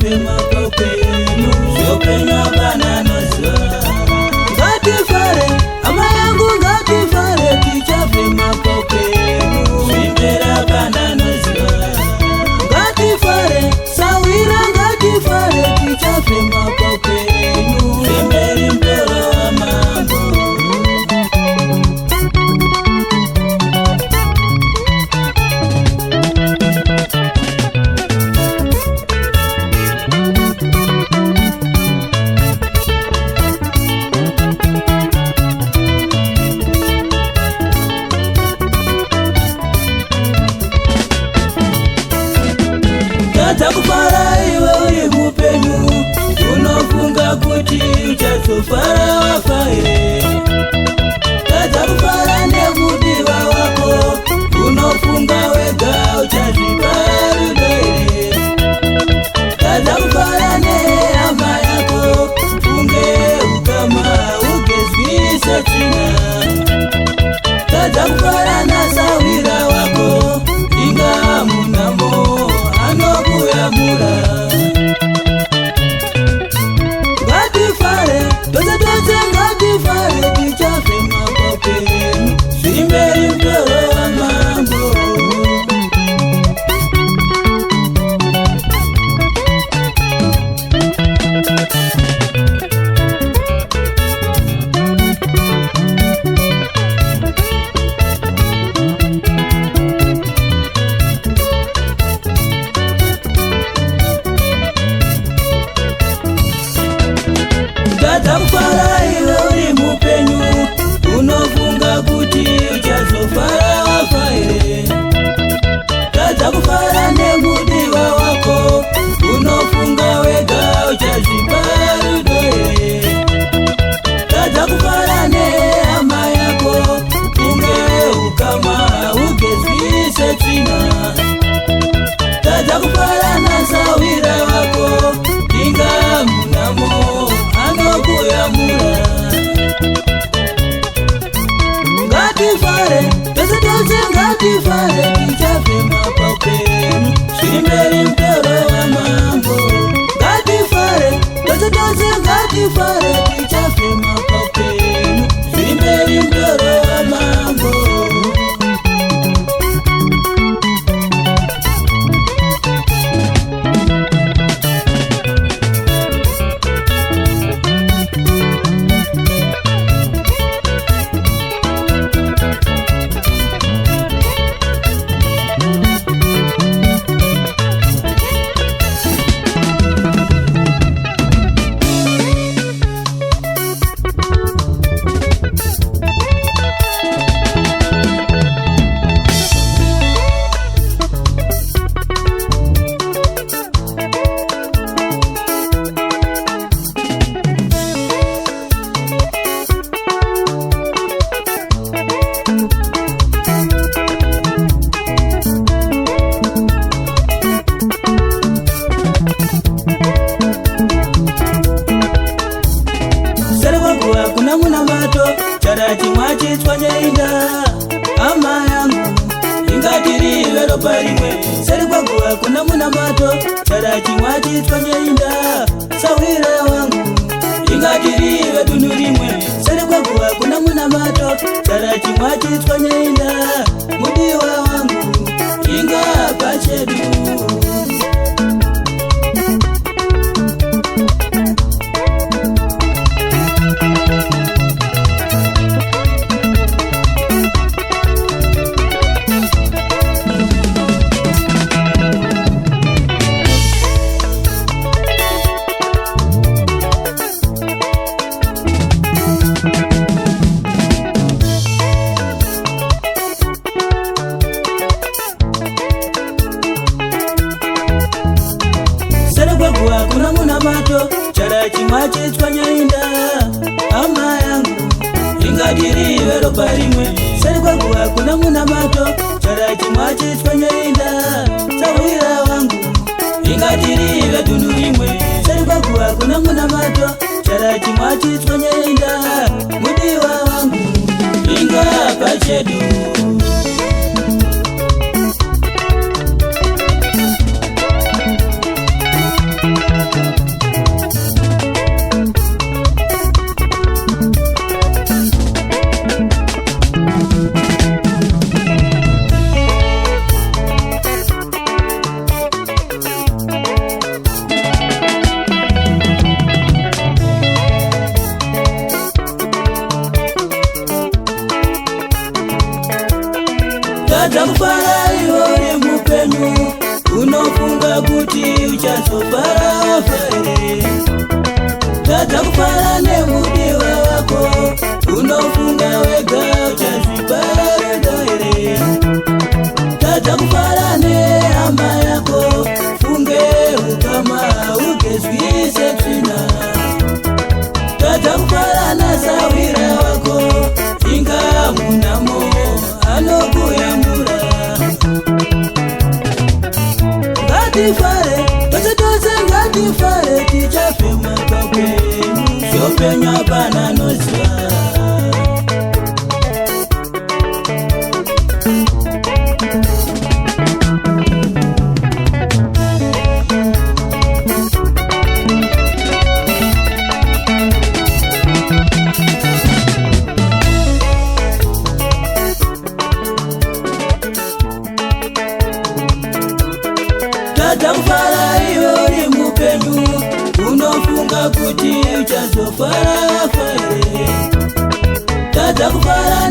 tichafema paupenyu, zveupenyu hapana anoziva. Ngatifare hama yangu, ngatifare tichafema paupenyu, zvembera hapana anoziva. Ngatifare sawira, ngatifare tichafema paupenyu, zvemberi mpero wamambo. Takufara iwe uri mupenyu, unofunga kuti uchazofara wafa here. Takufara nemudiwa wako, unofunga wega uchazvipara rudo here. Takufara nehama yako, funge ukama ugezwise tsvina. Takufara nasawira wako, inga munamo anokuyamura. Ngatifare tose tose, ngatifare tichafema paupenyu, zvirimberi mpero wamambo. Takufara iwe uri mupenyu, unofunga kuti uchazofara wafa here. Takufara nemudiwa wako, unofunga wega uchazvipara rudo here. Takufara nehama yako, funge ukama ugezwise tsvina. Takufara nasawira wako, inga munamo anokuyamura. Ngatifare tose tose, ngatifare tichafema paupenyu, zvirimberi mpero wamambo. Ngatifare tose tose, ngatifare tichafema paupenyu, zvirimberi mpero wamambo. Kuna muna mato chara chimwa chitswanyainda, hama yangu ingatirive ropa rimwe. Seri kwaguwa kuna muna mato chara chimwa chitswanyainda, sawira wangu ingatirive dunhu rimwe. Seri kwaguwa kuna muna mato chara chimwa chitswanyainda, mudiwa wangu inga pachedu. Kuna muna mato chara chimwa chitswanyainda, hama yangu ingatirive ropa rimwe. Seri kwaguwa kuna muna mato chara chimwa chitswanyainda, sawira wangu ingatirive dunhu rimwe. Seri kwaguwa kuna muna mato chara chimwa chitswanyainda, mudiwa wangu inga pachedu. tadza kufara iwe mupenyu unofunga kuti uchazofara fare tadza kufara nemudiwa wako unofunga wega uchazvipararira here tadza kufara nehama yako funge ukama ugezwise tsvina tadza kufara nasawira wako inga munamo anokuyamura ngatifare tose tose ngatifare tichafema pakwenyu zvopenywa pana noziva tadza kufara iwe mupenyu unofunga kuti uchazofara fare tadza kufara